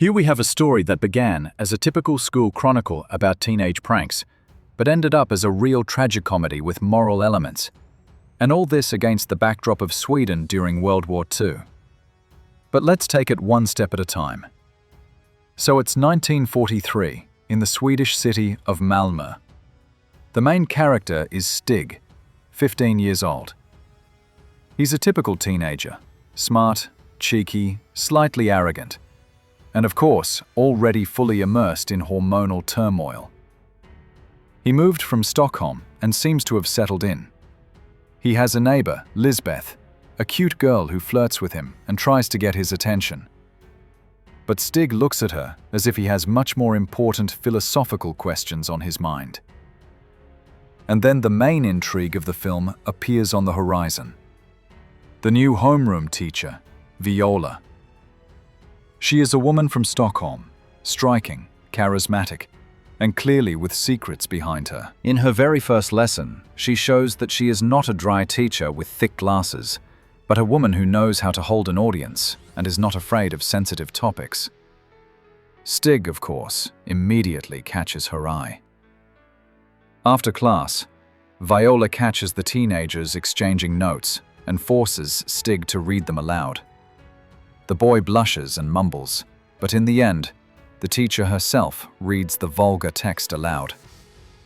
Here we have a story that began as a typical school chronicle about teenage pranks, but ended up as a real tragicomedy with moral elements. And all this against the backdrop of Sweden during World War II. But let's take it one step at a time. So it's 1943 in the Swedish city of Malmö. The main character is Stig, 15 years old. He's a typical teenager, smart, cheeky, slightly arrogant, and of course, already fully immersed in hormonal turmoil. He moved from Stockholm and seems to have settled in. He has a neighbor, Lisbeth, a cute girl who flirts with him and tries to get his attention. But Stig looks at her as if he has much more important philosophical questions on his mind. And then the main intrigue of the film appears on the horizon. The new homeroom teacher, Viola. She is a woman from Stockholm, striking, charismatic, and clearly with secrets behind her. In her very first lesson, she shows that she is not a dry teacher with thick glasses, but a woman who knows how to hold an audience and is not afraid of sensitive topics. Stig, of course, immediately catches her eye. After class, Viola catches the teenagers exchanging notes and forces Stig to read them aloud. The boy blushes and mumbles, but in the end, the teacher herself reads the vulgar text aloud,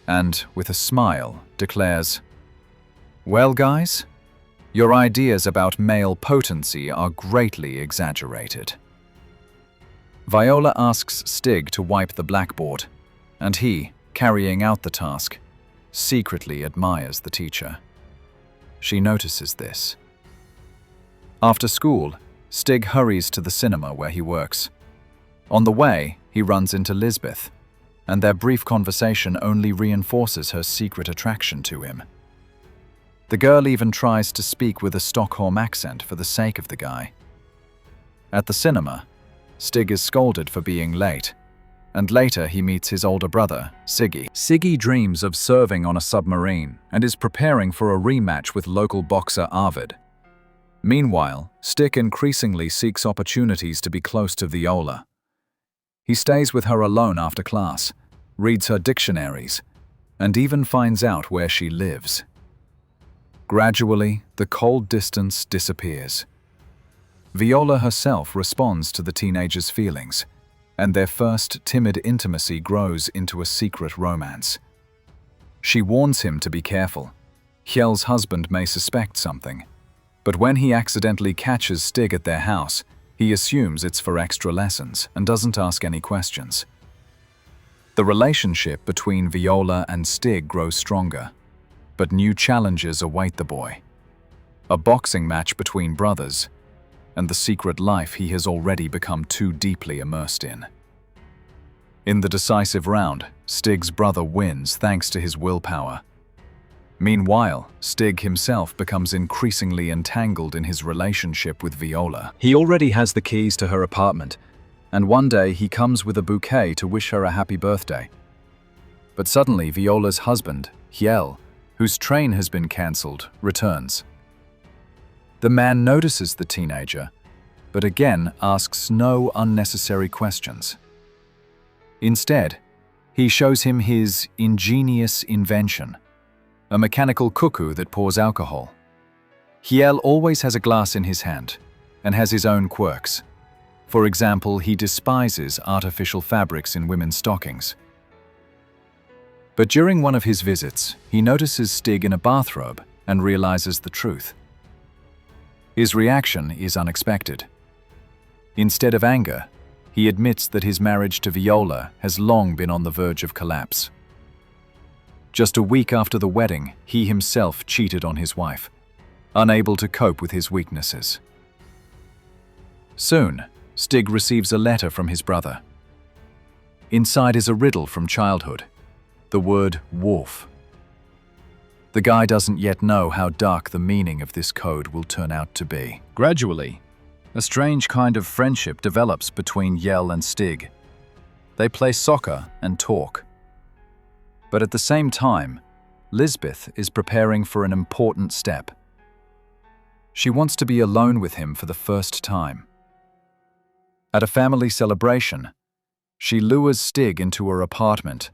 and, with a smile, declares, "Well, guys, your ideas about male potency are greatly exaggerated." Viola asks Stig to wipe the blackboard, and he, carrying out the task, secretly admires the teacher. She notices this. After school, Stig hurries to the cinema where he works. On the way, he runs into Lisbeth, and their brief conversation only reinforces her secret attraction to him. The girl even tries to speak with a Stockholm accent for the sake of the guy. At the cinema, Stig is scolded for being late, and later he meets his older brother, Siggy. Siggy dreams of serving on a submarine and is preparing for a rematch with local boxer Arvid. Meanwhile, Stig increasingly seeks opportunities to be close to Viola. He stays with her alone after class, reads her dictionaries, and even finds out where she lives. Gradually, the cold distance disappears. Viola herself responds to the teenager's feelings, and their first timid intimacy grows into a secret romance. She warns him to be careful. Kjell's husband may suspect something, but when he accidentally catches Stig at their house, he assumes it's for extra lessons and doesn't ask any questions. The relationship between Viola and Stig grows stronger, but new challenges await the boy. A boxing match between brothers, and the secret life he has already become too deeply immersed in. In the decisive round, Stig's brother wins thanks to his willpower. Meanwhile, Stig himself becomes increasingly entangled in his relationship with Viola. He already has the keys to her apartment, and one day he comes with a bouquet to wish her a happy birthday. But suddenly Viola's husband, Kjell, whose train has been cancelled, returns. The man notices the teenager, but again asks no unnecessary questions. Instead, he shows him his ingenious invention, a mechanical cuckoo that pours alcohol. Kjell always has a glass in his hand and has his own quirks. For example, he despises artificial fabrics in women's stockings. But during one of his visits, he notices Stig in a bathrobe and realizes the truth. His reaction is unexpected. Instead of anger, he admits that his marriage to Viola has long been on the verge of collapse. Just a week after the wedding, he himself cheated on his wife, unable to cope with his weaknesses. Soon, Stig receives a letter from his brother. Inside is a riddle from childhood, the word wolf. The guy doesn't yet know how dark the meaning of this code will turn out to be. Gradually, a strange kind of friendship develops between Kjell and Stig. They play soccer and talk. But at the same time, Lisbeth is preparing for an important step. She wants to be alone with him for the first time. At a family celebration, she lures Stig into her apartment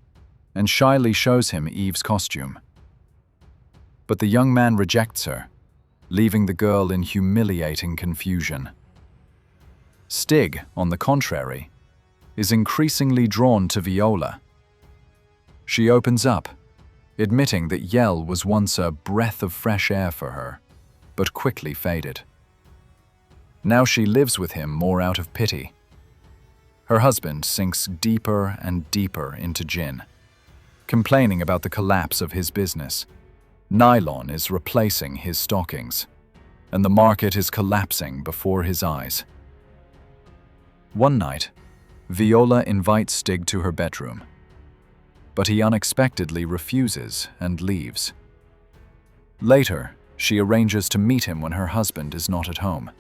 and shyly shows him Eve's costume. But the young man rejects her, leaving the girl in humiliating confusion. Stig, on the contrary, is increasingly drawn to Viola. She opens up, admitting that Yell was once a breath of fresh air for her, but quickly faded. Now she lives with him more out of pity. Her husband sinks deeper and deeper into gin, complaining about the collapse of his business. Nylon is replacing his stockings, and the market is collapsing before his eyes. One night, Viola invites Stig to her bedroom, but he unexpectedly refuses and leaves. Later, she arranges to meet him when her husband is not at home.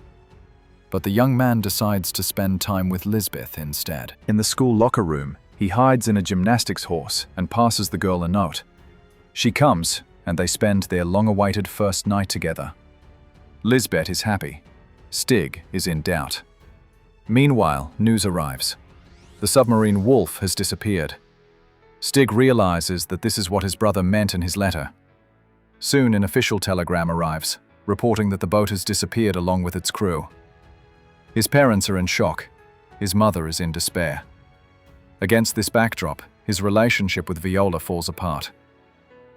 But the young man decides to spend time with Lisbeth instead. In the school locker room, he hides in a gymnastics horse and passes the girl a note. She comes, and they spend their long-awaited first night together. Lisbeth is happy. Stig is in doubt. Meanwhile, news arrives. The submarine Wolf has disappeared. Stig realizes that this is what his brother meant in his letter. Soon an official telegram arrives, reporting that the boat has disappeared along with its crew. His parents are in shock. His mother is in despair. Against this backdrop, his relationship with Viola falls apart.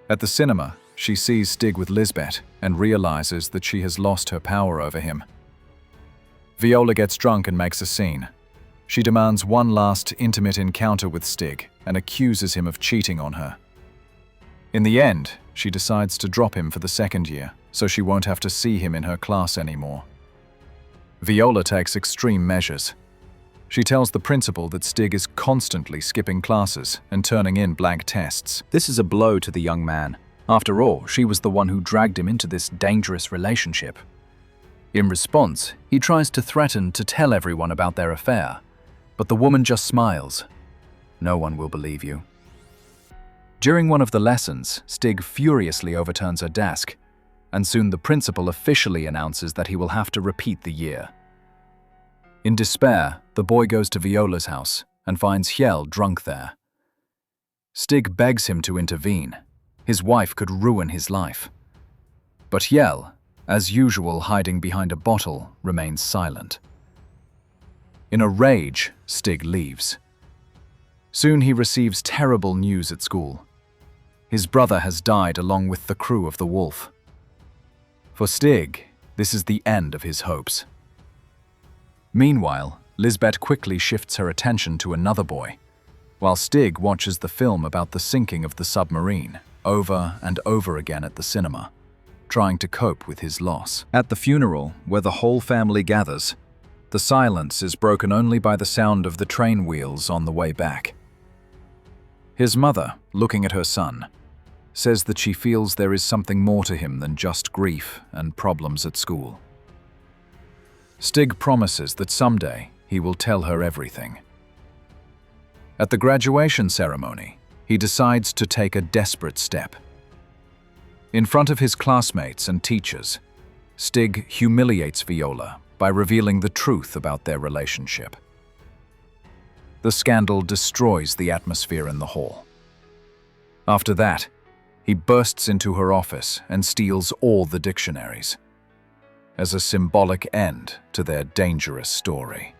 At the cinema, she sees Stig with Lisbeth and realizes that she has lost her power over him. Viola gets drunk and makes a scene. She demands one last intimate encounter with Stig and accuses him of cheating on her. In the end, she decides to drop him for the second year, so she won't have to see him in her class anymore. Viola takes extreme measures. She tells the principal that Stig is constantly skipping classes and turning in blank tests. This is a blow to the young man. After all, she was the one who dragged him into this dangerous relationship. In response, he tries to threaten to tell everyone about their affair, but the woman just smiles. No one will believe you. During one of the lessons, Stig furiously overturns her desk, and soon the principal officially announces that he will have to repeat the year. In despair, the boy goes to Viola's house and finds Hjell drunk there. Stig begs him to intervene. His wife could ruin his life. But Hjell, as usual hiding behind a bottle, remains silent. In a rage, Stig leaves. Soon he receives terrible news at school. His brother has died along with the crew of the Wolf. For Stig, this is the end of his hopes. Meanwhile, Lisbeth quickly shifts her attention to another boy, while Stig watches the film about the sinking of the submarine over and over again at the cinema, trying to cope with his loss. At the funeral, where the whole family gathers, the silence is broken only by the sound of the train wheels on the way back. His mother, looking at her son, says that she feels there is something more to him than just grief and problems at school. Stig promises that someday he will tell her everything. At the graduation ceremony, he decides to take a desperate step. In front of his classmates and teachers, Stig humiliates Viola by revealing the truth about their relationship. The scandal destroys the atmosphere in the hall. After that, he bursts into her office and steals all the dictionaries, as a symbolic end to their dangerous story.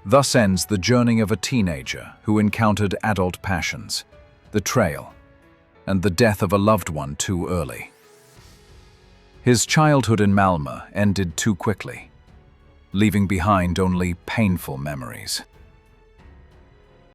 Thus ends the journey of a teenager who encountered adult passions, the trail, and the death of a loved one too early. His childhood in Malmö ended too quickly, leaving behind only painful memories.